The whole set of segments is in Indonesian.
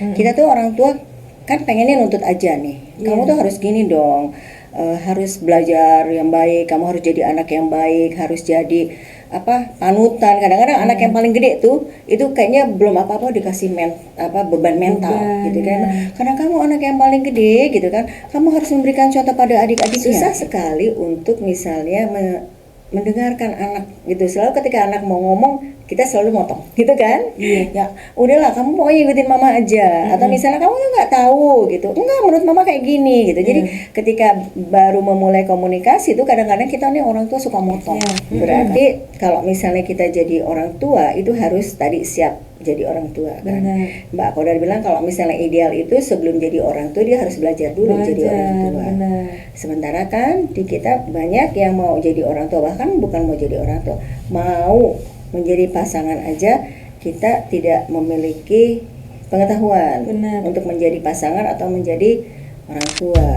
Kita tuh orang tua kan pengennya nuntut aja nih. Kamu tuh harus gini dong. Harus belajar yang baik, kamu harus jadi anak yang baik, harus jadi panutan. Kadang-kadang anak yang paling gede tuh itu kayaknya belum apa-apa dikasih beban mental gitu kan. Karena kamu anak yang paling gede gitu kan, kamu harus memberikan contoh pada adik-adiknya. Susah sekali untuk misalnya mendengarkan anak gitu. Selalu ketika anak mau ngomong kita selalu motong gitu kan. Ya udahlah, kamu pokoknya ikutin mama aja. Atau misalnya kamu tuh nggak tahu gitu, enggak, menurut mama kayak gini gitu. Jadi ketika baru memulai komunikasi itu kadang-kadang kita nih orang tua suka motong. Berarti kalau misalnya kita jadi orang tua itu harus tadi siap jadi orang tua kan. Mbak Kodar bilang kalau misalnya ideal itu sebelum jadi orang tua dia harus belajar dulu jadi orang tua. Sementara kan di kita banyak yang mau jadi orang tua, bahkan bukan mau jadi orang tua, mau menjadi pasangan aja kita tidak memiliki pengetahuan untuk menjadi pasangan atau menjadi orang tua.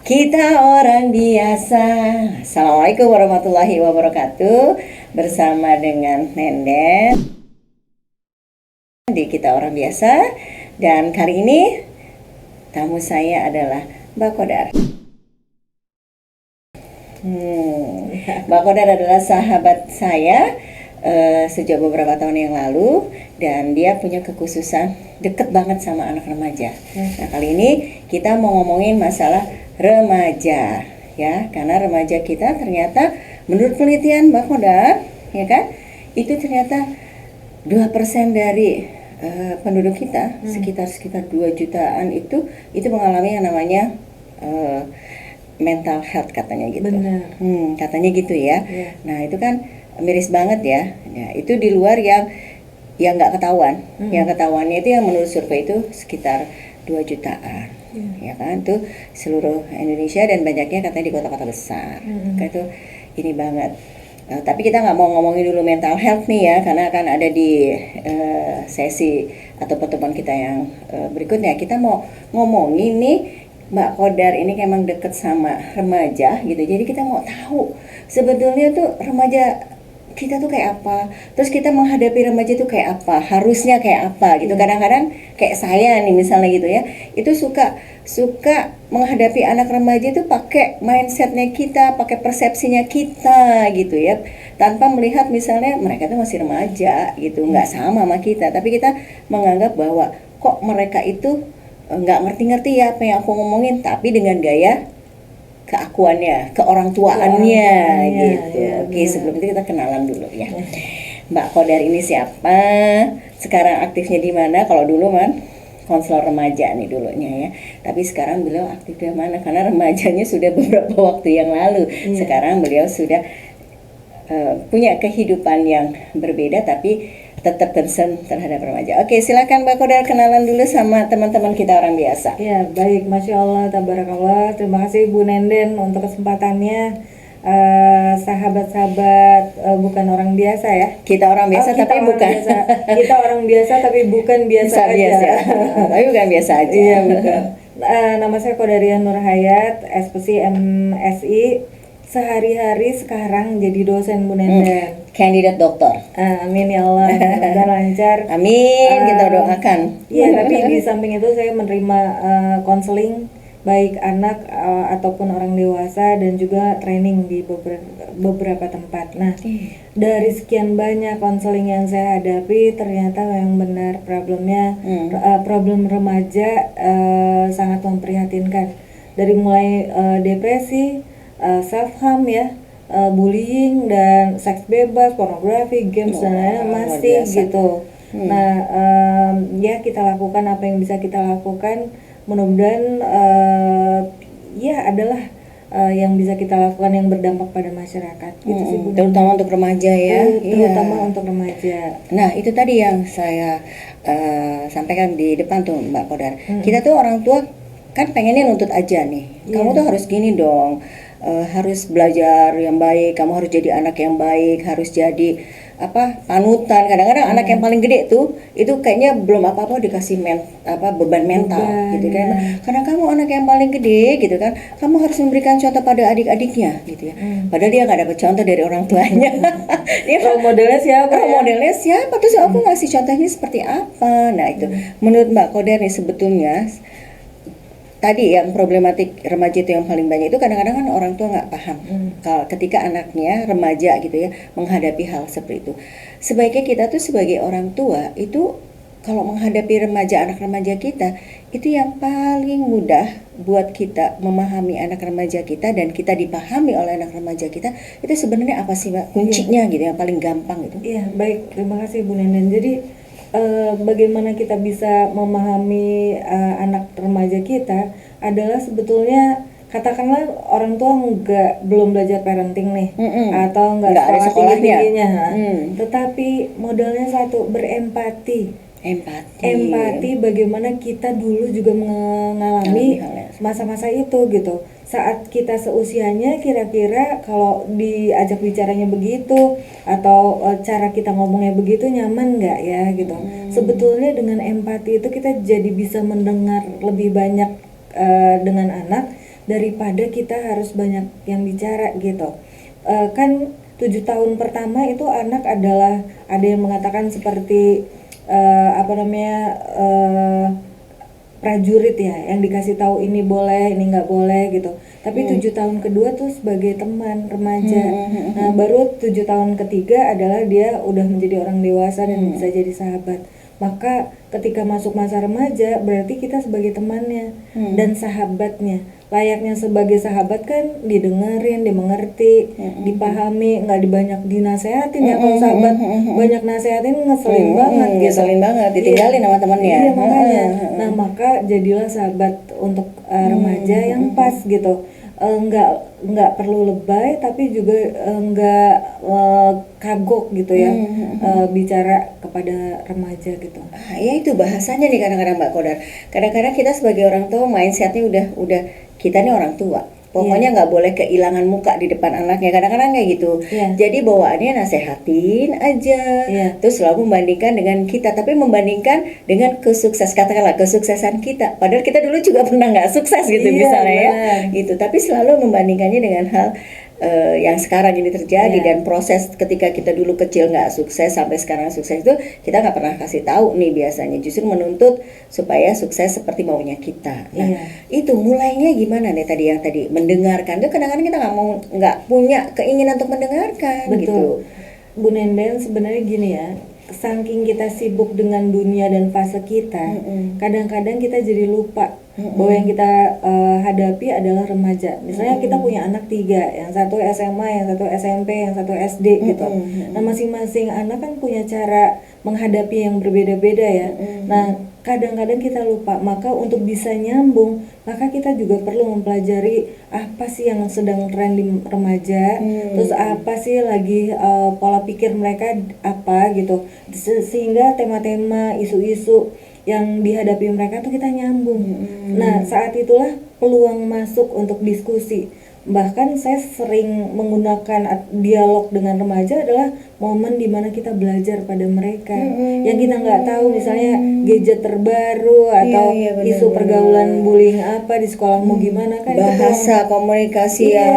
Kita orang biasa. Assalamualaikum warahmatullahi wabarakatuh. Bersama dengan Nenden di Kita Orang Biasa. Dan kali ini tamu saya adalah Mbak Kodar. Mbak Kodar adalah sahabat saya sejak beberapa tahun yang lalu. Dan dia punya kekhususan deket banget sama anak remaja. Nah, kali ini kita mau ngomongin masalah remaja, ya, karena remaja kita ternyata menurut penelitian Mbak Kodar, ya kan, itu ternyata 2% dari penduduk kita, sekitar 2 jutaan itu mengalami yang namanya mental health katanya gitu. Katanya gitu ya. Nah, itu kan miris banget ya. Nah, itu di luar yang nggak ketahuan. Yang ketahuannya itu yang menurut survei itu sekitar 2 jutaan. Ya kan, tuh seluruh Indonesia dan banyaknya katanya di kota-kota besar. Itu ini banget. Tapi kita nggak mau ngomongin dulu mental health nih ya, karena akan ada di sesi atau pertemuan kita yang berikutnya. Kita mau ngomongin nih, Mbak Kodar ini emang deket sama remaja gitu. Jadi kita mau tahu sebetulnya tuh remaja kita tuh kayak apa, terus kita menghadapi remaja tuh kayak apa, harusnya kayak apa gitu. Kadang-kadang kayak saya nih misalnya gitu ya, itu suka menghadapi anak remaja itu pakai mindsetnya kita, pakai persepsinya kita gitu ya, tanpa melihat misalnya mereka tuh masih remaja gitu, nggak sama kita, tapi kita menganggap bahwa kok mereka itu nggak ngerti-ngerti ya apa yang aku ngomongin, tapi dengan gaya keakuannya, keorangtuaannya gitu. Oke, sebelum itu kita kenalan dulu ya. Mbak Kodar ini siapa? Sekarang aktifnya di mana? Kalau dulu konselor remaja nih dulunya ya. Tapi sekarang beliau aktif di mana? Karena remajanya sudah beberapa waktu yang lalu. Sekarang beliau sudah punya kehidupan yang berbeda tapi tetap concern terhadap remaja. Oke, silakan Mbak Kodar kenalan dulu sama teman-teman kita orang biasa. Ya, baik, Masya Allah, tabarakallah. Terima kasih Bu Nenden untuk kesempatannya. Sahabat-sahabat bukan orang biasa ya. Kita orang biasa tapi bukan. Biasa. Kita orang biasa tapi bukan biasa aja. Tapi bukan biasa aja. Iya, bukan. Nama saya Kodarian Nurhayat, SPC MSI. Sehari-hari sekarang jadi dosen Bu Nenden. Kandidat dokter. Amin ya Allah, semoga lancar. Amin, kita doakan. Iya, tapi di samping itu saya menerima konseling baik anak ataupun orang dewasa dan juga training di beberapa tempat. Nah, dari sekian banyak konseling yang saya hadapi ternyata yang benar problemnya problem remaja sangat memprihatinkan. Dari mulai depresi, self harm ya, bullying dan seks bebas, pornografi, games dan lain-lain masih gitu. Nah, ya kita lakukan apa yang bisa kita lakukan. Mudah-mudahan ya adalah yang bisa kita lakukan yang berdampak pada masyarakat. Gitu sih, terutama untuk remaja ya. Terutama untuk remaja. Nah, itu tadi yang saya sampaikan di depan tuh Mbak Kodar. Kita tuh orang tua kan pengennya nuntut aja nih. Kamu tuh harus gini dong. Harus belajar yang baik, kamu harus jadi anak yang baik, harus jadi panutan. Kadang-kadang anak yang paling gede tuh itu kayaknya belum apa-apa dikasih beban mental gitu kan. Karena kamu anak yang paling gede gitu kan, kamu harus memberikan contoh pada adik-adiknya gitu ya. Padahal dia nggak dapat contoh dari orang tuanya. Dia Role modelnya siapa? modelnya siapa? Terus aku ngasih contohnya seperti apa? Nah itu menurut Mbak Koder nih sebetulnya tadi yang problematik remaja itu yang paling banyak itu kadang-kadang kan orang tua nggak paham kalau ketika anaknya remaja gitu ya menghadapi hal seperti itu. Sebaiknya kita tuh sebagai orang tua itu kalau menghadapi anak remaja kita itu yang paling mudah buat kita memahami anak remaja kita dan kita dipahami oleh anak remaja kita itu sebenarnya apa sih Mbak kuncinya gitu yang paling gampang itu. Iya, baik, terima kasih Bu Nenden. Jadi bagaimana kita bisa memahami anak remaja kita adalah sebetulnya katakanlah orang tua belum belajar parenting nih atau nggak ada sekolahnya, tetapi modalnya satu, berempati. Empati bagaimana kita dulu juga mengalami masa-masa itu gitu. Saat kita seusianya kira-kira kalau diajak bicaranya begitu atau cara kita ngomongnya begitu nyaman nggak ya gitu. Sebetulnya dengan empati itu kita jadi bisa mendengar lebih banyak dengan anak daripada kita harus banyak yang bicara gitu. Kan 7 tahun pertama itu anak adalah ada yang mengatakan seperti prajurit ya, yang dikasih tahu ini boleh, ini nggak boleh gitu. Tapi 7 tahun kedua tuh sebagai teman remaja. Nah, baru 7 tahun ketiga adalah dia udah menjadi orang dewasa dan bisa jadi sahabat. Maka ketika masuk masa remaja berarti kita sebagai temannya dan sahabatnya. Layaknya sebagai sahabat kan didengerin, dimengerti, dipahami, nggak banyak dinasehatin ya. Kalau sahabat banyak nasehatin ngeselin banget gitu. Ngeselin banget, ditinggalin sama temennya. Iya makanya. Nah maka jadilah sahabat untuk remaja yang pas gitu. Nggak perlu lebay tapi juga nggak kagok gitu ya. Bicara kepada remaja gitu. Ya itu bahasanya nih kadang-kadang Mbak Kodar. Kadang-kadang kita sebagai orang tua mindsetnya udah kita nih orang tua. Pokoknya nggak boleh kehilangan muka di depan anaknya. Kadang-kadang kayak gitu. Jadi bawaannya nasehatin aja. Terus selalu membandingkan dengan kita, tapi membandingkan dengan kesuksesan kita. Padahal kita dulu juga pernah nggak sukses gitu misalnya ya. Gitu. Tapi selalu membandingkannya dengan hal yang sekarang ini terjadi dan proses ketika kita dulu kecil nggak sukses sampai sekarang sukses itu kita nggak pernah kasih tahu nih biasanya justru menuntut supaya sukses seperti maunya kita. Nah itu mulainya gimana nih tadi mendengarkan tuh kadang-kadang kita nggak punya keinginan untuk mendengarkan. Betul. Gitu. Bu Nenden sebenarnya gini ya. Saking kita sibuk dengan dunia dan fase kita, kadang-kadang kita jadi lupa bahwa yang kita hadapi adalah remaja. Misalnya kita punya anak 3, yang satu SMA, yang satu SMP, yang satu SD gitu. Nah masing-masing anak kan punya cara menghadapi yang berbeda-beda ya. Nah kadang-kadang kita lupa, maka untuk bisa nyambung maka kita juga perlu mempelajari apa sih yang sedang tren di remaja, terus apa sih lagi pola pikir mereka apa gitu, sehingga tema-tema isu-isu yang dihadapi mereka tuh kita nyambung. Nah saat itulah peluang masuk untuk diskusi. Bahkan saya sering menggunakan dialog dengan remaja adalah momen dimana kita belajar pada mereka yang kita nggak tahu, misalnya gadget terbaru atau isu pergaulan bullying apa di sekolahmu gimana kan, bahasa komunikasi yang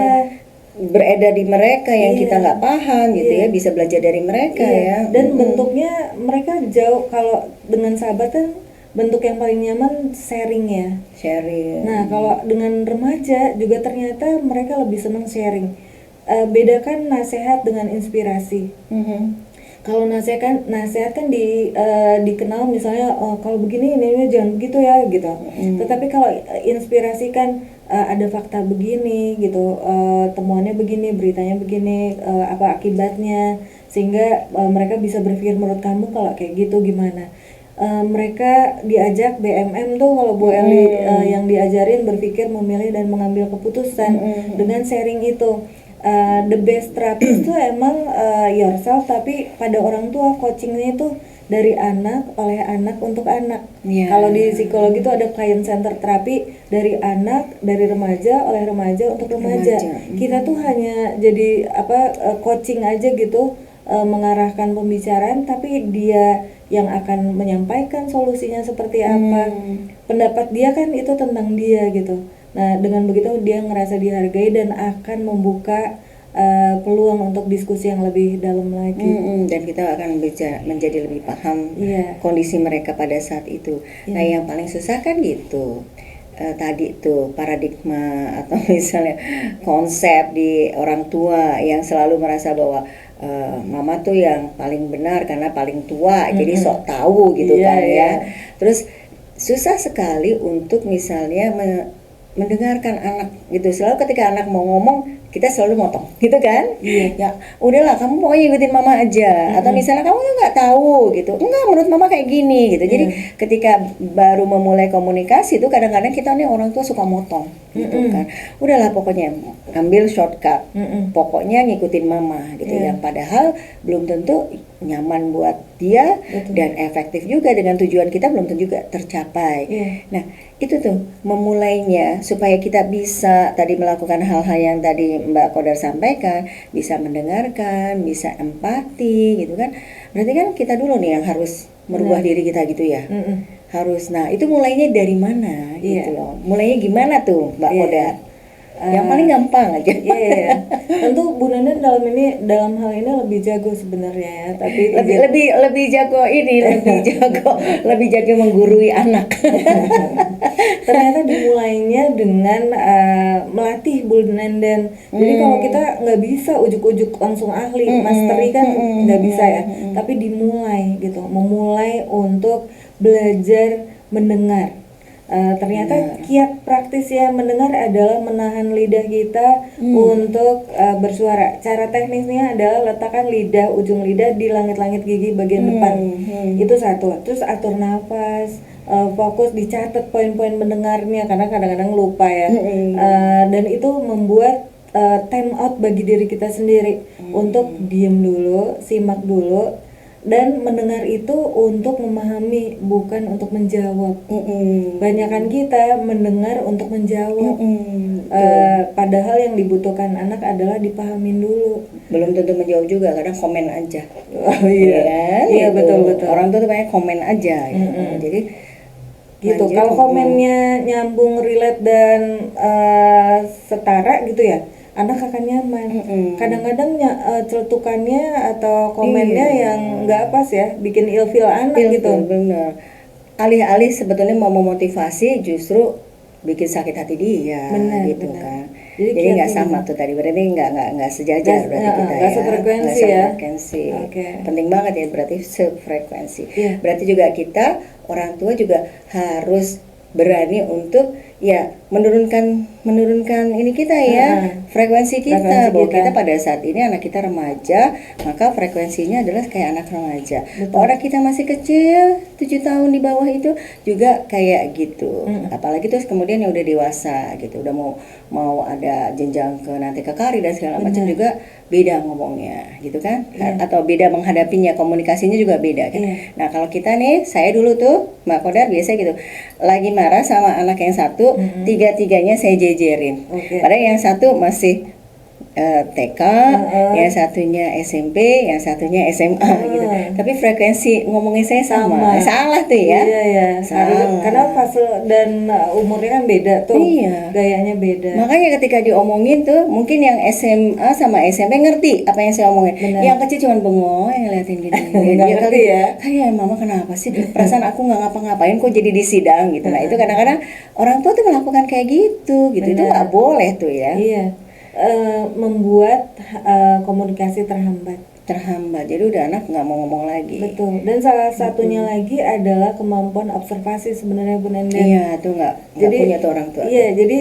beredar di mereka yang kita nggak paham gitu ya, bisa belajar dari mereka ya. Dan bentuknya mereka jauh, kalau dengan sahabat kan bentuk yang paling nyaman sharing ya. Nah kalau dengan remaja juga ternyata mereka lebih senang sharing. Bedakan nasihat dengan inspirasi. Kalau nasihat kan dikenal misalnya kalau begini ini jangan begitu ya gitu. Tetapi kalau inspirasi kan ada fakta begini gitu, temuannya begini, beritanya begini, apa akibatnya, sehingga mereka bisa berpikir menurut kamu kalau kayak gitu gimana. Mereka diajak BMM tuh kalau Bu Eli yang diajarin berpikir, memilih dan mengambil keputusan dengan sharing itu. The best therapist tuh emang yourself, tapi pada orang tua coachingnya itu dari anak, oleh anak, untuk anak. Kalau di psikologi itu ada client center terapi, dari anak, dari remaja, oleh remaja, untuk remaja. Kita tuh hanya jadi coaching aja gitu, mengarahkan pembicaraan, tapi dia yang akan menyampaikan solusinya seperti apa. Pendapat dia kan itu tentang dia gitu. Nah, dengan begitu dia ngerasa dihargai dan akan membuka peluang untuk diskusi yang lebih dalam lagi. Dan kita akan menjadi lebih paham Iya. kondisi mereka pada saat itu. Nah, yang paling susah kan gitu. Tadi tuh paradigma atau misalnya konsep di orang tua yang selalu merasa bahwa mama tuh yang paling benar karena paling tua, jadi sok tahu gitu Iya, kan ya. iya. Terus susah sekali untuk misalnya mendengarkan anak gitu. Selalu ketika anak mau ngomong kita selalu motong gitu kan. Ya udahlah kamu pokoknya ikutin mama aja. Atau misalnya kamu tuh nggak tahu gitu, enggak menurut mama kayak gini gitu. Jadi ketika baru memulai komunikasi itu kadang-kadang kita nih orang tua suka motong gitu kan. Udahlah pokoknya ambil shortcut, pokoknya ngikutin mama gitu. Yang padahal belum tentu nyaman buat dia dan efektif juga, dengan tujuan kita belum tentu juga tercapai. Nah itu tuh memulainya supaya kita bisa tadi melakukan hal-hal yang tadi Mbak Qadar sampaikan, bisa mendengarkan, bisa empati gitu kan. Berarti kan kita dulu nih yang harus merubah diri kita gitu ya. Harus. Nah itu mulainya dari mana gitu loh. Mulainya gimana tuh Mbak Qadar? Yang paling gampang aja. Iya. Tentu Bu Nanda dalam hal ini lebih jago sebenarnya ya, tapi lebih jago lebih jago menggurui anak. Ternyata dimulainya dengan melatih Bu Nanda. Jadi kalau kita nggak bisa ujuk-ujuk langsung ahli, mastery kan nggak bisa ya. Tapi dimulai gitu, memulai untuk belajar mendengar. Ternyata kiat praktisnya mendengar adalah menahan lidah kita untuk bersuara. Cara teknisnya adalah letakkan ujung lidah di langit-langit gigi bagian depan. Itu satu. Terus atur nafas, fokus dicatat poin-poin mendengarnya karena kadang-kadang lupa ya. Dan itu membuat time out bagi diri kita sendiri untuk diem dulu, simak dulu. Dan mendengar itu untuk memahami, bukan untuk menjawab. Banyakan kita mendengar untuk menjawab. Padahal yang dibutuhkan anak adalah dipahamin dulu. Belum tentu menjawab juga, kadang komen aja. Iya betul. Orang tuh banyak komen aja. Jadi gitu. Kalau komennya nyambung, relate dan setara gitu ya, anak akan nyaman. Kadang-kadang celetukannya atau komennya yang nggak pas ya, bikin ilfil anak gitu. Bener. Alih-alih sebetulnya mau memotivasi justru bikin sakit hati dia, gitu kan. Jadi nggak sama tuh tadi, berarti nggak sejajar berarti kita nggak sefrekuensi ya. Penting banget ya berarti sefrekuensi. Berarti juga kita orang tua juga harus berani untuk ya menurunkan ini kita ya, frekuensi kita bahwa kita pada saat ini anak kita remaja, maka frekuensinya adalah kayak anak remaja. Kalau anak kita masih kecil 7 tahun di bawah itu juga kayak gitu. Apalagi terus kemudian yang udah dewasa gitu, udah mau ada jenjang ke nanti ke karir dan segala macam juga beda ngomongnya gitu kan, atau beda menghadapinya, komunikasinya juga beda kan. Nah kalau kita nih, saya dulu tuh Mbak Qadar biasa gitu, lagi marah sama anak yang satu, tiga-tiganya saya jejerin. Padahal yang satu masih TK, yang satunya SMP, yang satunya SMA gitu. Tapi frekuensi ngomongnya saya sama. Salah tuh ya. Iya. Salah. Karena fase dan umurnya kan beda tuh. Gayanya beda. Makanya ketika diomongin tuh, mungkin yang SMA sama SMP ngerti apa yang saya omongin. Yang kecil cuma bengong ngeliatin gini. Dia ngerti ya. Kayak mama kenapa sih? Perasaan aku nggak ngapa-ngapain kok jadi di sidang gitu. Nah itu kadang-kadang orang tua tuh melakukan kayak gitu. Itu nggak boleh tuh ya. Iya. Membuat komunikasi terhambat. Jadi udah anak nggak mau ngomong lagi. Betul. Dan salah satunya lagi adalah kemampuan observasi sebenarnya Bu Nanda. Iya, tuh nggak punya tuh orang tua. Iya, jadi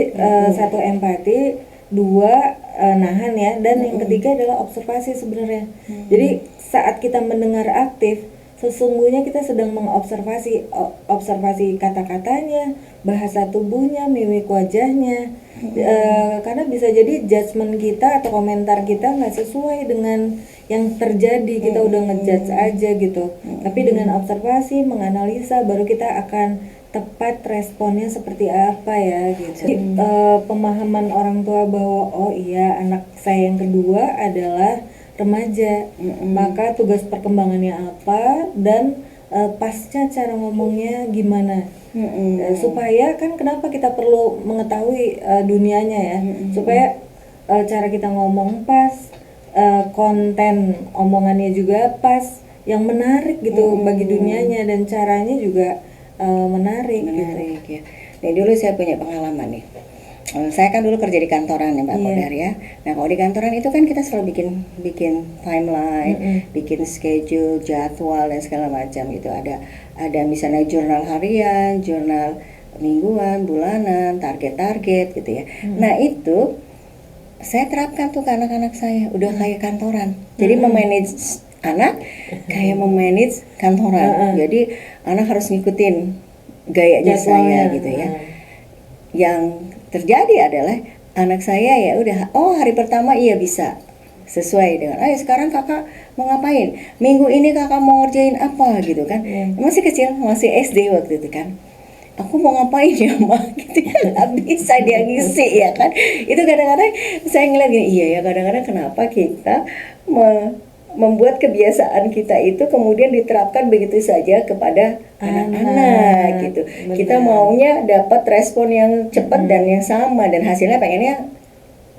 satu empati, dua nahan ya, dan yang ketiga adalah observasi sebenarnya. Jadi saat kita mendengar aktif, sesungguhnya kita sedang mengobservasi kata-katanya, bahasa tubuhnya, mimik wajahnya. Karena bisa jadi judgement kita atau komentar kita nggak sesuai dengan yang terjadi, kita udah ngejudge aja gitu. Tapi dengan observasi, menganalisa, baru kita akan tepat responnya seperti apa ya gitu. Jadi, pemahaman orang tua bahwa oh iya anak saya yang kedua adalah remaja. Maka tugas perkembangannya apa dan pasca cara ngomongnya gimana. Supaya kan kenapa kita perlu mengetahui dunianya ya, supaya cara kita ngomong pas, konten omongannya juga pas, yang menarik gitu bagi dunianya, dan caranya juga menarik gitu. Ya. Nih dulu saya punya pengalaman nih. Saya kan dulu kerja di kantoran ya Mbak Kodar ya. Nah kalau di kantoran itu kan kita selalu bikin timeline, bikin schedule, jadwal dan segala macam gitu. Ada misalnya jurnal harian, jurnal mingguan, bulanan, target-target gitu ya. Nah itu saya terapkan tuh ke anak-anak saya, udah kayak kantoran. Jadi memanage anak kayak memanage kantoran. Jadi anak harus ngikutin gayanya saya gitu ya. Yang terjadi adalah anak saya ya udah, oh hari pertama iya bisa sesuai dengan, ayo sekarang kakak mau ngapain, minggu ini kakak mau ngerjain apa gitu kan. Masih kecil, masih SD waktu itu kan, aku mau ngapain ya mak gitu kan, nggak bisa dia ngisi ya kan. Itu kadang-kadang saya ngeliat gini, iya ya kadang-kadang kenapa kita membuat kebiasaan kita itu kemudian diterapkan begitu saja kepada anak-anak gitu. Benar. Kita maunya dapat respon yang cepat dan yang sama, dan hasilnya pengennya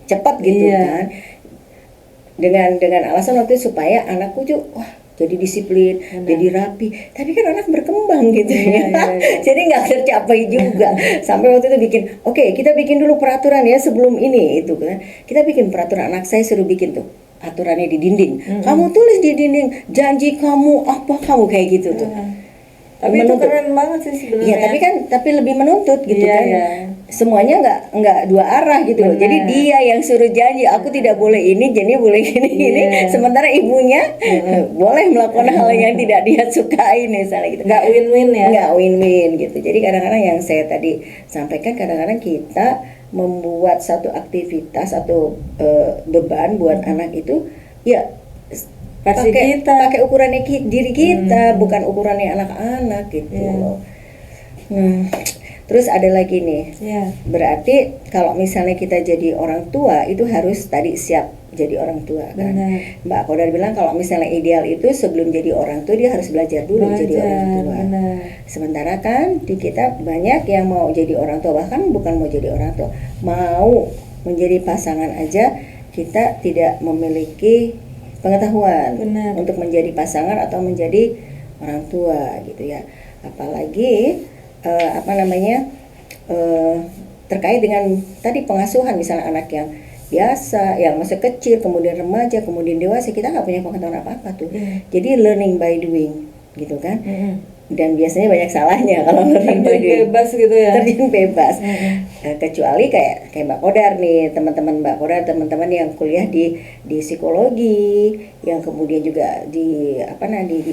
cepat gitu kan. Dengan alasan waktu itu supaya anakku tuh wah jadi disiplin, jadi rapi. Tapi kan anak berkembang gitu ya. Jadi nggak tercapai juga. Sampai waktu itu bikin, oke, kita bikin dulu peraturan ya sebelum ini itu kan. Kita bikin peraturan, anak saya suruh bikin tuh aturannya di dinding. Kamu tulis di dinding janji kamu apa kamu kayak gitu tuh. Tapi menuntut. Itu keren banget sih sebenarnya. Iya, tapi lebih menuntut gitu kan. Semuanya nggak dua arah gitu loh. Jadi dia yang suruh janji, aku tidak boleh ini, jadi boleh ini. Sementara ibunya boleh melakukan hal yang tidak dia sukai misalnya gitu. Nggak win-win ya. Nggak win-win gitu. Jadi kadang-kadang yang saya tadi sampaikan, kadang-kadang kita membuat satu aktivitas atau beban buat anak itu ya pakai ukurannya diri kita, bukan ukurannya anak-anak gitu loh. Terus ada lagi nih, berarti kalau misalnya kita jadi orang tua itu harus tadi siap jadi orang tua kan. Mbak Kodar bilang kalau misalnya ideal itu sebelum jadi orang tua dia harus belajar dulu jadi orang tua. Sementara kan di kita banyak yang mau jadi orang tua, bahkan bukan mau jadi orang tua, mau menjadi pasangan aja kita tidak memiliki pengetahuan untuk menjadi pasangan atau menjadi orang tua gitu ya. Apalagi terkait dengan tadi pengasuhan, misalnya anak yang biasa, yang masih kecil, kemudian remaja, kemudian dewasa, kita nggak punya pengetahuan apa-apa tuh. Jadi learning by doing gitu kan. Dan biasanya banyak salahnya kalau learning by doing. Bebas gitu ya. Terjun bebas. Kecuali kayak Mbak Kodar nih, teman-teman Mbak Kodar, teman-teman yang kuliah di psikologi, yang kemudian juga di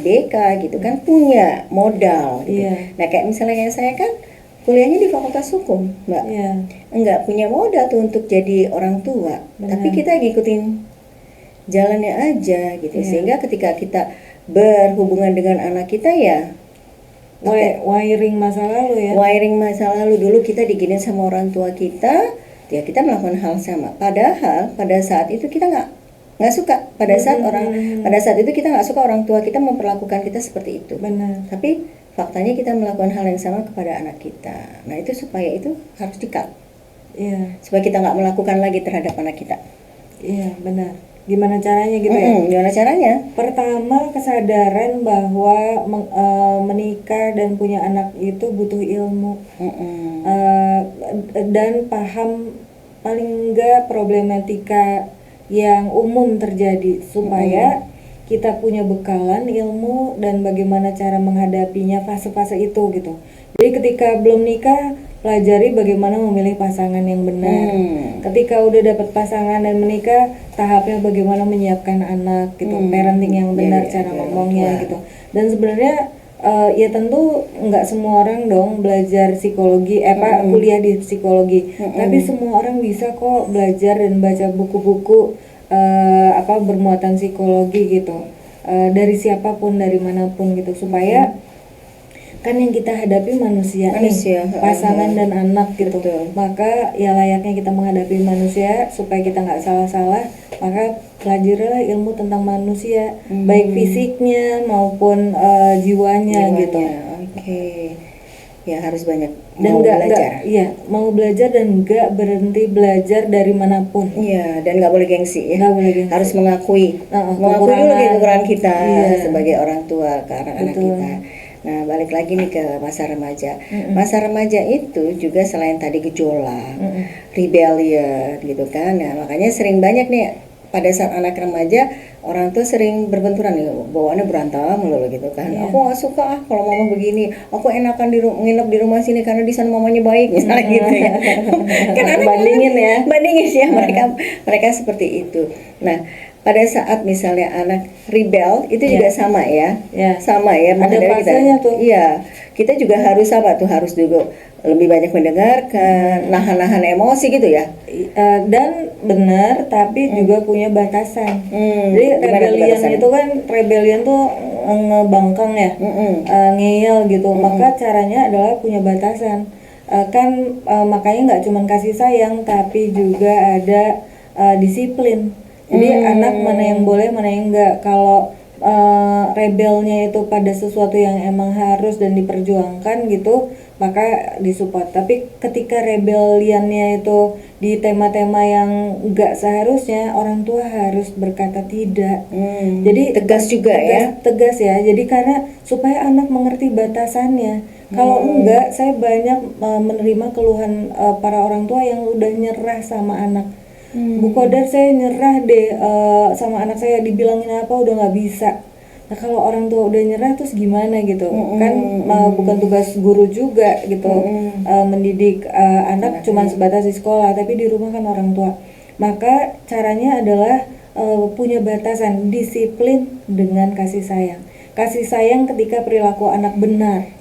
BK gitu kan, punya modal gitu. Nah kayak misalnya saya kan kuliahnya di Fakultas Hukum, Mbak. Enggak punya modal tuh untuk jadi orang tua. Tapi kita ngikutin jalannya aja gitu. Sehingga ketika kita berhubungan dengan anak kita ya wiring masa lalu ya. Wiring masa lalu, dulu kita diginin sama orang tua kita, ya kita melakukan hal sama. Padahal pada saat itu kita nggak suka. Pada saat itu kita nggak suka orang tua kita memperlakukan kita seperti itu. Tapi faktanya kita melakukan hal yang sama kepada anak kita. Nah itu supaya itu harus di-cut. Supaya kita nggak melakukan lagi terhadap anak kita. Iya benar. Gimana caranya gitu ya? Gimana caranya? Pertama, kesadaran bahwa menikah dan punya anak itu butuh ilmu. Dan paham paling enggak problematika yang umum terjadi, supaya kita punya bekalan ilmu dan bagaimana cara menghadapinya fase-fase itu gitu. Jadi ketika belum nikah, pelajari bagaimana memilih pasangan yang benar. Ketika udah dapat pasangan dan menikah, tahapnya bagaimana menyiapkan anak gitu, parenting yang benar, cara ngomongnya gitu. Dan sebenarnya ya tentu nggak semua orang dong belajar psikologi, kuliah di psikologi. Tapi semua orang bisa kok belajar dan baca buku-buku bermuatan psikologi gitu, dari siapapun, dari manapun gitu, supaya kan yang kita hadapi manusia nih, Manusia, pasangan dan anak gitu. Betul. Maka ya layaknya kita menghadapi manusia supaya kita nggak salah-salah, maka pelajarilah ilmu tentang manusia, baik fisiknya maupun jiwanya gitu. Oke. Ya harus banyak Dan mau nggak belajar. iya, mau belajar dan nggak berhenti belajar dari manapun. Iya, dan nggak boleh gengsi ya. Nggak boleh gengsi. Harus mengakui, mengakui dulu kekurangan kita sebagai orang tua ke anak-anak kita. Nah, balik lagi nih ke masa remaja. Masa remaja itu juga selain tadi gejolak, rebellion gitu kan. Nah, makanya sering banyak nih pada saat anak remaja orang tuh sering berbenturan nih, bawaannya berantem mulu gitu kan. Aku nggak suka kalau mama begini, aku enakan nginep di rumah sini karena di sana mamanya baik misalnya gitu ya. Kan anak bandingin ya mereka seperti itu. Nah, pada saat misalnya anak rebel itu juga sama ya. Sama ya, ada fasenya tuh. Iya, kita juga harus harus juga lebih banyak mendengarkan, nahan-nahan emosi gitu ya. Dan benar, tapi juga punya batasan. Jadi rebellion tuh ngebangkang ya, ngeyel gitu. Maka caranya adalah punya batasan. Makanya nggak cuma kasih sayang, tapi juga ada disiplin. Jadi anak mana yang boleh, mana yang enggak. Kalau rebelnya itu pada sesuatu yang emang harus dan diperjuangkan gitu, maka disupport. Tapi ketika rebelliannya itu di tema-tema yang enggak seharusnya, orang tua harus berkata tidak. Jadi tegas ya. Jadi karena supaya anak mengerti batasannya. Kalau enggak, saya banyak menerima keluhan para orang tua yang udah nyerah sama anak. Bu Kodar, saya nyerah deh sama anak saya, dibilangin apa udah nggak bisa. Nah, kalau orang tua udah nyerah terus gimana gitu? Kan bukan tugas guru juga gitu, mendidik anak cuma sebatas di sekolah, tapi di rumah kan orang tua. Maka caranya adalah punya batasan, disiplin dengan kasih sayang. Kasih sayang ketika perilaku anak benar,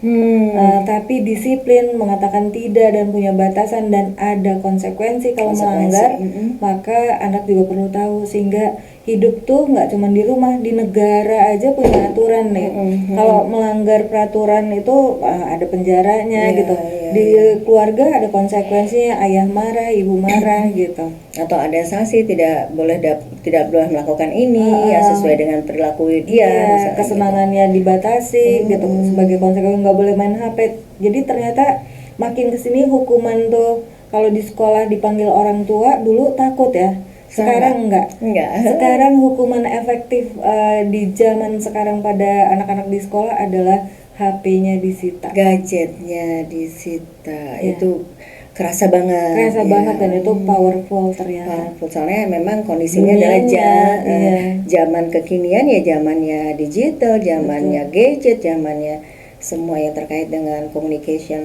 tapi disiplin mengatakan tidak dan punya batasan dan ada konsekuensi kalau melanggar. Maka anak juga perlu tahu, sehingga hidup tuh nggak cuma di rumah, di negara aja punya aturan nih. Kalau melanggar peraturan itu ada penjaranya gitu. Di keluarga ada konsekuensinya, ayah marah, ibu marah gitu. Atau ada sanksi tidak boleh melakukan ini ya sesuai dengan perilaku dia. Kesenangannya dibatasi gitu sebagai konsekuensi, nggak boleh main HP. Jadi ternyata makin kesini hukuman tuh kalau di sekolah dipanggil orang tua dulu takut ya. Sekarang enggak. Sekarang hukuman efektif di zaman sekarang pada anak-anak di sekolah adalah HP-nya disita, gadgetnya disita. Itu kerasa banget dan itu powerful ternyata. Soalnya memang kondisinya adalah zaman kekinian ya, zamannya digital, zamannya gadget, zamannya semua yang terkait dengan communication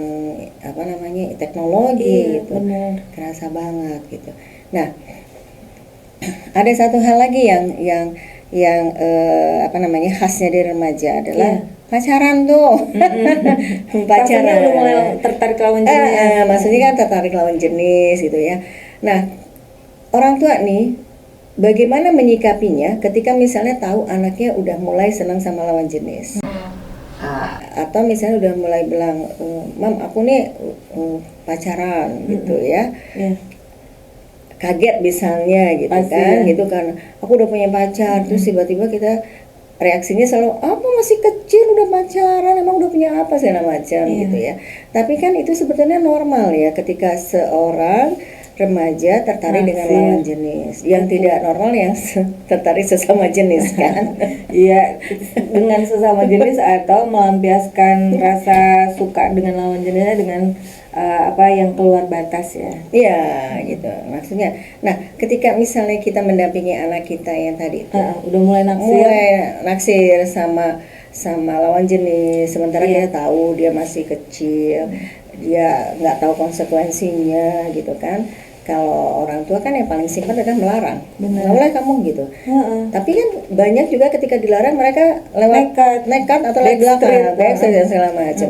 teknologi gitu. Kerasa banget gitu. Nah, ada satu hal lagi yang khasnya di remaja adalah pacaran tuh. Pacaran udah mulai tertarik lawan jenis. Maksudnya kan tertarik lawan jenis gitu ya. Nah, orang tua nih bagaimana menyikapinya ketika misalnya tahu anaknya udah mulai senang sama lawan jenis? Atau misalnya udah mulai bilang, "Mam, aku nih pacaran," gitu ya. Kaget misalnya gitu. Pasti, kan gitu kan, aku udah punya pacar, terus tiba-tiba kita reaksinya selalu apa masih kecil udah pacaran, emang udah punya apa segala macam gitu ya. Tapi kan itu sebetulnya normal ya ketika seorang remaja tertarik dengan lawan jenis. Yang tidak normal yang tertarik sesama jenis kan. Iya, dengan sesama jenis atau melampiaskan rasa suka dengan lawan jenisnya dengan yang keluar batas ya. Iya, gitu maksudnya. Nah, ketika misalnya kita mendampingi anak kita yang tadi itu udah mulai naksir sama lawan jenis, sementara kita tahu dia masih kecil, dia nggak tahu konsekuensinya gitu kan. Kalau orang tua kan yang paling simpel adalah melarang, nggak boleh kamu gitu. Tapi kan banyak juga ketika dilarang mereka lewat nekat atau lewat belakang, dan segala macam.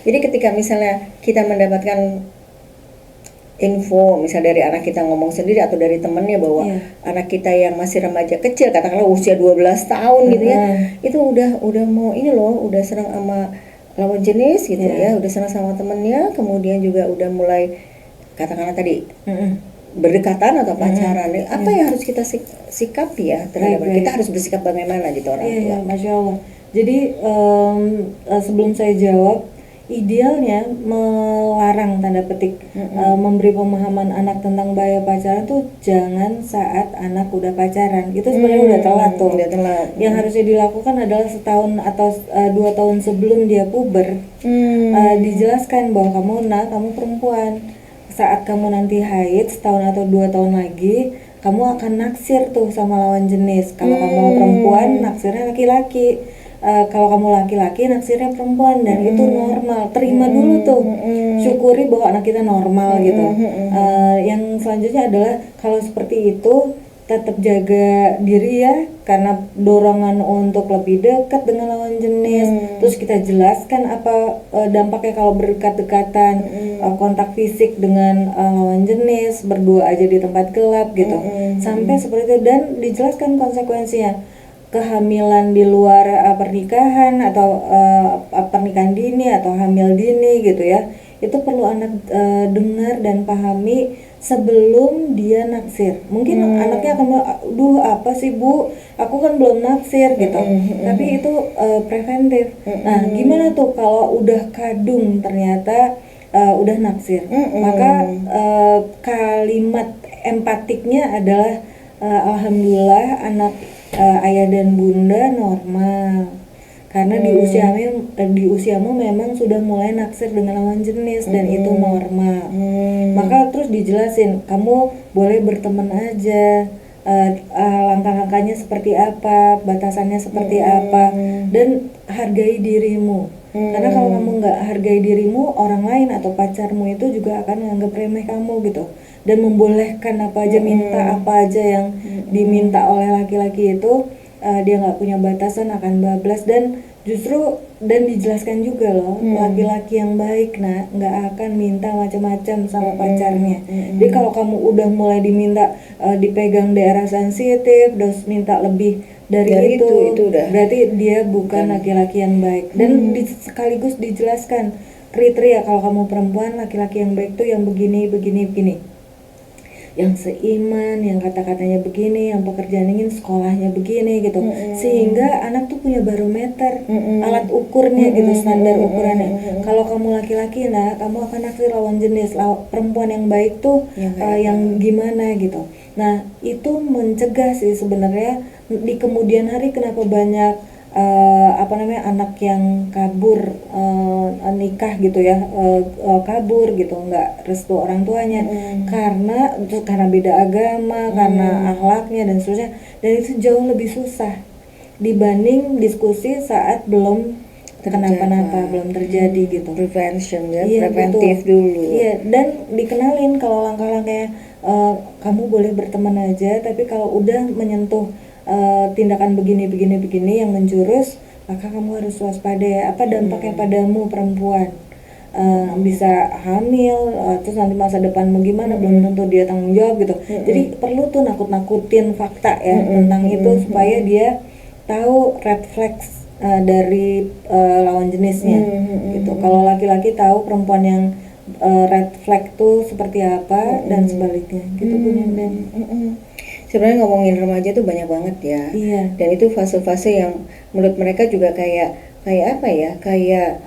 Jadi ketika misalnya kita mendapatkan info misal dari anak kita ngomong sendiri atau dari temennya bahwa anak kita yang masih remaja kecil, katakanlah usia 12 tahun gitu ya, itu udah mau ini loh, udah senang sama lawan jenis gitu ya, udah senang sama temennya, kemudian juga udah mulai katakanlah tadi berdekatan atau pacaran, apa yang harus kita sikapi ya terhadap kita harus bersikap bagaimana gitu orang tua. Iya, Masya Allah. Jadi sebelum saya jawab, idealnya melarang tanda petik memberi pemahaman anak tentang bahaya pacaran tuh jangan saat anak udah pacaran. Itu sebenarnya udah telat tuh. Udah telat. Yang harusnya dilakukan adalah setahun atau 2 tahun sebelum dia puber, dijelaskan bahwa kamu perempuan. Saat kamu nanti haid setahun atau 2 tahun lagi, kamu akan naksir tuh sama lawan jenis. Kalau kamu perempuan, naksirnya laki-laki. Kalau kamu laki-laki, naksirnya perempuan, dan itu normal. Terima dulu tuh, syukuri bahwa anak kita normal gitu. Yang selanjutnya adalah kalau seperti itu, tetap jaga diri ya, karena dorongan untuk lebih dekat dengan lawan jenis. Terus kita jelaskan apa dampaknya kalau berdekat-dekatan, kontak fisik dengan lawan jenis, berdua aja di tempat gelap gitu, sampai seperti itu, dan dijelaskan konsekuensinya. Kehamilan di luar pernikahan atau pernikahan dini atau hamil dini gitu ya, itu perlu anak dengar dan pahami sebelum dia naksir. Mungkin anaknya akan bilang, duh apa sih Bu, aku kan belum naksir gitu. Tapi itu preventif. Nah gimana tuh kalau udah kadung ternyata udah naksir? Maka kalimat empatiknya adalah alhamdulillah anak ayah dan bunda normal, karena di usiamu memang sudah mulai naksir dengan lawan jenis, dan itu normal. Maka terus dijelasin, kamu boleh berteman aja, langkah-langkahnya seperti apa, batasannya seperti apa, dan hargai dirimu. Karena kalau kamu nggak hargai dirimu, orang lain atau pacarmu itu juga akan menganggap remeh kamu gitu, dan membolehkan apa aja, minta apa aja yang diminta oleh laki-laki itu. Dia nggak punya batasan, akan bablas. Dan justru dan dijelaskan juga loh, laki-laki yang baik nggak akan minta macam-macam sama pacarnya. Jadi kalau kamu udah mulai diminta dipegang daerah sensitif, terus minta lebih dari itu udah berarti dia bukan laki-laki yang baik. Dan sekaligus dijelaskan kriteria kalau kamu perempuan, laki-laki yang baik tuh yang begini, yang seiman, yang kata-katanya begini, yang pekerjaan ingin, sekolahnya begini gitu. Sehingga anak tuh punya barometer, alat ukurnya gitu, standar ukurannya. Kalau kamu laki-laki, kamu akan naksir lawan jenis. Perempuan yang baik tuh yang gimana gitu. Nah itu mencegah sih sebenarnya di kemudian hari kenapa banyak anak yang kabur nikah gitu ya, kabur gitu, nggak restu orang tuanya, karena beda agama, karena akhlaknya dan seterusnya. Dan itu jauh lebih susah dibanding diskusi saat belum kenapa-napa, belum terjadi gitu. Prevention ya, preventif dulu. Iya, dan dikenalin kalau langkah-langkahnya, kamu boleh berteman aja, tapi kalau udah menyentuh tindakan begini yang menjurus, maka kamu harus waspada ya, apa dampaknya padamu perempuan. Bisa hamil, terus nanti masa depanmu gimana, belum tentu dia tanggung jawab gitu. Jadi perlu tuh nakut-nakutin fakta ya tentang itu, supaya dia tahu red flags dari lawan jenisnya gitu. Kalau laki-laki tahu perempuan yang red flag tuh seperti apa, dan sebaliknya gitu pun. Sebenarnya ngomongin remaja tuh banyak banget ya. Iya. Dan itu fase-fase yang menurut mereka juga kayak apa ya? Kayak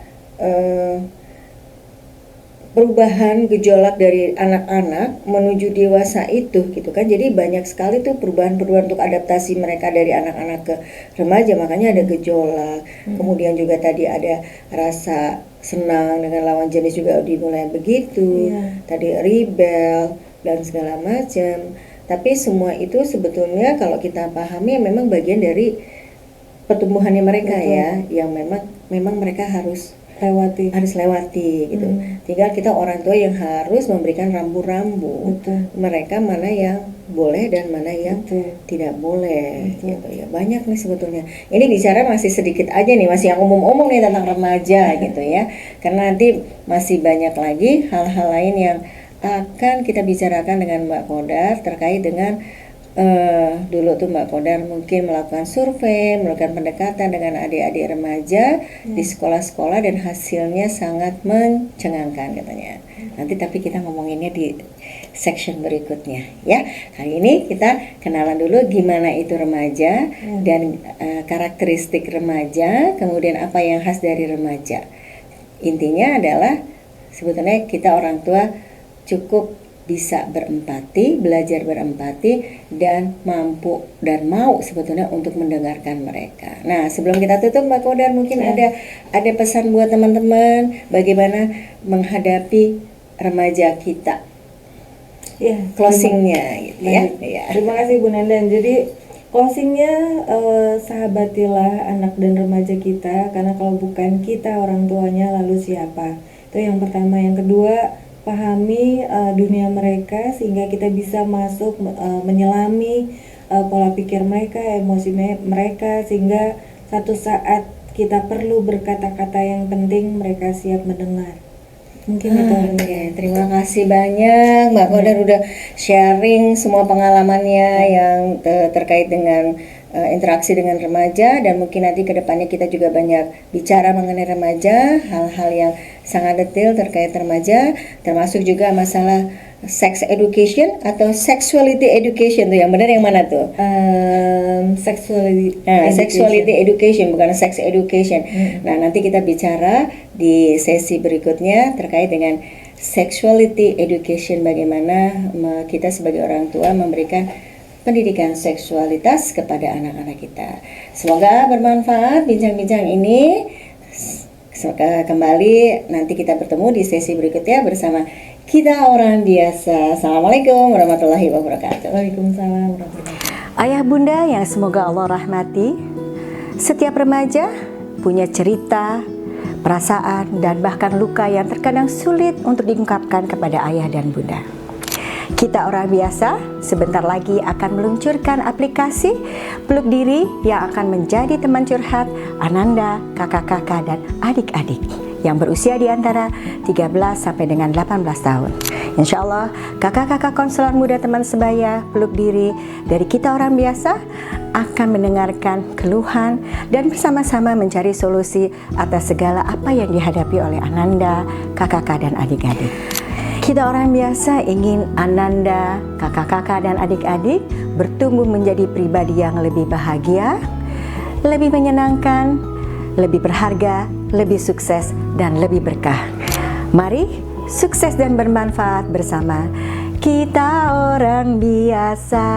perubahan gejolak dari anak-anak menuju dewasa itu gitu kan. Jadi banyak sekali tuh perubahan-perubahan untuk adaptasi mereka dari anak-anak ke remaja, makanya ada gejolak. Kemudian juga tadi ada rasa senang dengan lawan jenis juga dimulai begitu. Tadi rebel dan segala macam. Tapi semua itu sebetulnya kalau kita pahami memang bagian dari pertumbuhannya mereka. Ya, yang memang mereka harus lewati gitu. Tinggal kita orang tua yang harus memberikan rambu-rambu mereka, mana yang boleh dan mana yang tidak boleh gitu ya. Banyak nih sebetulnya. Ini bicara masih sedikit aja nih, masih yang umum-umum nih tentang remaja gitu ya. Karena nanti masih banyak lagi hal-hal lain yang akan kita bicarakan dengan Mbak Kodar terkait dengan dulu tuh Mbak Kodar mungkin melakukan survei, melakukan pendekatan dengan adik-adik remaja di sekolah-sekolah dan hasilnya sangat mencengangkan katanya. Nanti tapi kita ngomonginnya di section berikutnya ya. Kali ini kita kenalan dulu gimana itu remaja dan karakteristik remaja, kemudian apa yang khas dari remaja. Intinya adalah sebetulnya kita orang tua cukup bisa berempati, belajar berempati dan mampu dan mau sebetulnya untuk mendengarkan mereka. Nah, sebelum kita tutup Mbak Kodar mungkin ada pesan buat teman-teman bagaimana menghadapi remaja kita. Ya, Closingnya gitu ya. Terima kasih Bu Nandan. Jadi closingnya sahabatilah anak dan remaja kita, karena kalau bukan kita orang tuanya lalu siapa? Itu yang pertama. Yang kedua, pahami dunia mereka sehingga kita bisa masuk menyelami pola pikir mereka, emosi mereka, sehingga satu saat kita perlu berkata-kata yang penting mereka siap mendengar. Mungkin itu. Terima kasih banyak Mbak Kodar udah sharing semua pengalamannya yang terkait dengan interaksi dengan remaja, dan mungkin nanti kedepannya kita juga banyak bicara mengenai remaja, hal-hal yang sangat detail terkait remaja, termasuk juga masalah sex education atau sexuality education tuh yang benar yang mana tuh? Sexuality education bukan sex education. Nah, nanti kita bicara di sesi berikutnya terkait dengan sexuality education, bagaimana kita sebagai orang tua memberikan pendidikan seksualitas kepada anak-anak kita. Semoga bermanfaat bincang-bincang ini. Kembali nanti kita bertemu di sesi berikutnya bersama Kita Orang Biasa. Assalamualaikum warahmatullahi wabarakatuh. Waalaikumsalam warahmatullahi wabarakatuh. Ayah bunda yang semoga Allah rahmati, setiap remaja punya cerita, perasaan, dan bahkan luka yang terkadang sulit untuk diungkapkan kepada ayah dan bunda. Kita Orang Biasa sebentar lagi akan meluncurkan aplikasi Peluk Diri yang akan menjadi teman curhat Ananda, kakak-kakak, dan adik-adik yang berusia di antara 13 sampai dengan 18 tahun. Insya Allah, kakak-kakak konselor muda teman sebaya Peluk Diri dari Kita Orang Biasa akan mendengarkan keluhan dan bersama-sama mencari solusi atas segala apa yang dihadapi oleh Ananda, kakak-kakak, dan adik-adik. Kita Orang Biasa ingin Ananda, kakak-kakak, dan adik-adik bertumbuh menjadi pribadi yang lebih bahagia, lebih menyenangkan, lebih berharga, lebih sukses, dan lebih berkah. Mari sukses dan bermanfaat bersama Kita Orang Biasa.